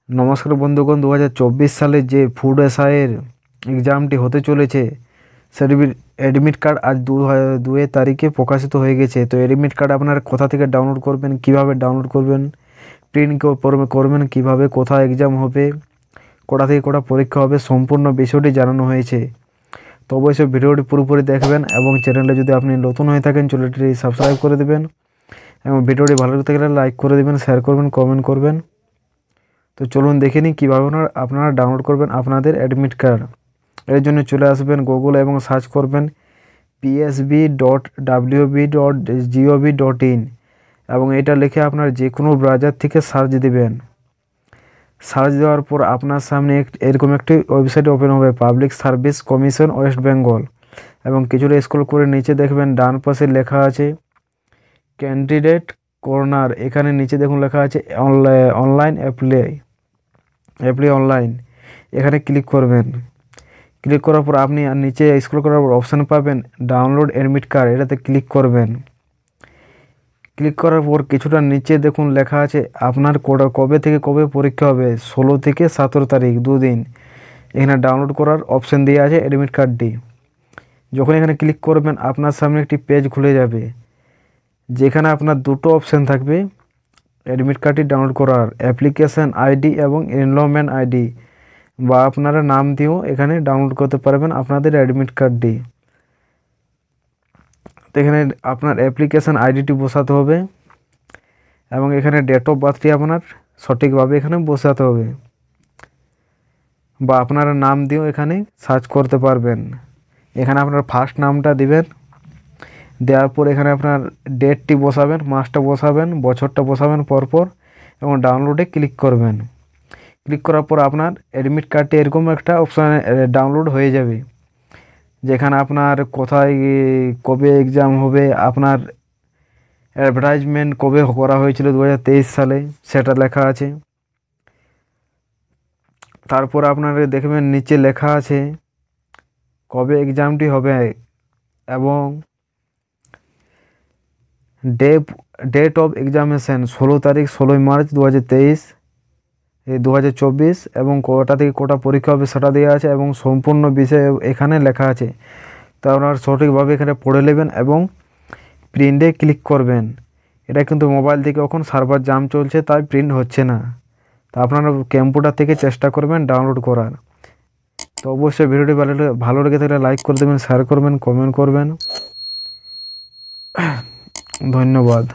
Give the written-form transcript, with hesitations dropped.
নমস্কার বন্ধুগণ, 2024 সালে যে ফুড এসআইয়ের এক্সামটি হতে চলেছে সেটির অ্যাডমিট কার্ড আজ 2 তারিখে প্রকাশিত হয়ে গেছে। তো অ্যাডমিট কার্ড আপনারা কোথা থেকে ডাউনলোড করবেন, কিভাবে ডাউনলোড করবেন, প্রিন্ট করবেন কিভাবে, কোথায় এক্সাম হবে, কোথা থেকে কোথা পরীক্ষা হবে, সম্পূর্ণ বিষয়টি জানানো হয়েছে। তো অবশ্যই ভিডিওটি পুরোপুরি দেখবেন এবং চ্যানেলে যদি আপনি নতুন হয়ে থাকেন চ্যানেলটি সাবস্ক্রাইব করে দেবেন এবং ভিডিওটি ভালো লাগতে গেলে লাইক করে দেবেন, শেয়ার করবেন, কমেন্ট করবেন। তো চলুন দেখে নিই কীভাবে আপনারা ডাউনলোড করবেন আপনাদের অ্যাডমিট কার্ড। এর জন্য চলে আসবেন গুগল এবং সার্চ করবেন psb.wb.gov.in এবং এটা লিখে আপনার যে কোনো ব্রাউজার থেকে সার্চ দিবেন। সার্চ দেওয়ার পর আপনার সামনে এরকম একটি ওয়েবসাইট ওপেন হবে, public service commission West Bengal, এবং কিছুটা স্ক্রল করে নিচে দেখবেন ডান পাশে লেখা আছে ক্যান্ডিডেট কর্নার। এখানে নিচে দেখুন লেখা আছে অনলাইন অ্যাপ্লাই অনলাইন। এখানে ক্লিক করবেন। ক্লিক করার পর আপনি নিচে স্ক্রল করার পর অপশান পাবেন ডাউনলোড অ্যাডমিট কার্ড, এটাতে ক্লিক করবেন। ক্লিক করার পর কিছুটা নিচে দেখুন লেখা আছে আপনার কবে থেকে কবে পরীক্ষা হবে, 16 থেকে 17 তারিখ, 2 দিন। এখানে ডাউনলোড করার অপশান দেওয়া আছে অ্যাডমিট কার্ডটি। যখন এখানে ক্লিক করবেন আপনার সামনে একটি পেজ খুলে যাবে, যেখানে আপনার দুটো অপশান থাকবে অ্যাডমিট কার্ডটি ডাউনলোড করার, অ্যাপ্লিকেশান আইডি এবং এনরোলমেন্ট আইডি, বা আপনারা নাম দিয়েও এখানে ডাউনলোড করতে পারবেন আপনাদের অ্যাডমিট কার্ডটি। তো এখানে আপনার অ্যাপ্লিকেশান আইডিটি বসাতে হবে এবং এখানে ডেট অফ বার্থটি আপনার সঠিকভাবে এখানে বসাতে হবে, বা আপনারা নাম দিয়েও এখানে সার্চ করতে পারবেন। এখানে আপনার ফার্স্ট নামটা দিবেন, দেওয়ার পর এখানে আপনার ডেটটি বসাবেন, মাসটা বসাবেন, বছরটা বসাবেন পরপর এবং ডাউনলোডে ক্লিক করবেন। ক্লিক করার পর আপনার অ্যাডমিট কার্ডটি এরকম একটা অপশান ডাউনলোড হয়ে যাবে, যেখানে আপনার কোথায় কবে এক্সাম হবে, আপনার অ্যাডভার্টাইজমেন্ট কবে করা হয়েছিল 2023 সালে সেটা লেখা আছে। তারপর আপনারা দেখবেন নিচে লেখা আছে কবে এক্সামটি হবে এবং ডেট অফ এক্সামিনেশন 16 তারিখ 16 মার্চ 2024 এবং কটা থেকে কটা পরীক্ষা হবে সেটা দেওয়া আছে এবং সম্পূর্ণ বিষয় এখানে লেখা আছে। তো আপনারা সঠিকভাবে এখানে পড়ে নেবেন এবং প্রিন্টে ক্লিক করবেন। এটা কিন্তু মোবাইল থেকে এখন সার্ভার জাম চলছে, তাই প্রিন্ট হচ্ছে না। তো আপনারা কম্পিউটার থেকে চেষ্টা করবেন ডাউনলোড করার। তো অবশ্যই ভিডিওটি ভালো লেগে থাকলে লাইক করে দেবেন, শেয়ার করবেন, কমেন্ট করবেন। ধন্যবাদ।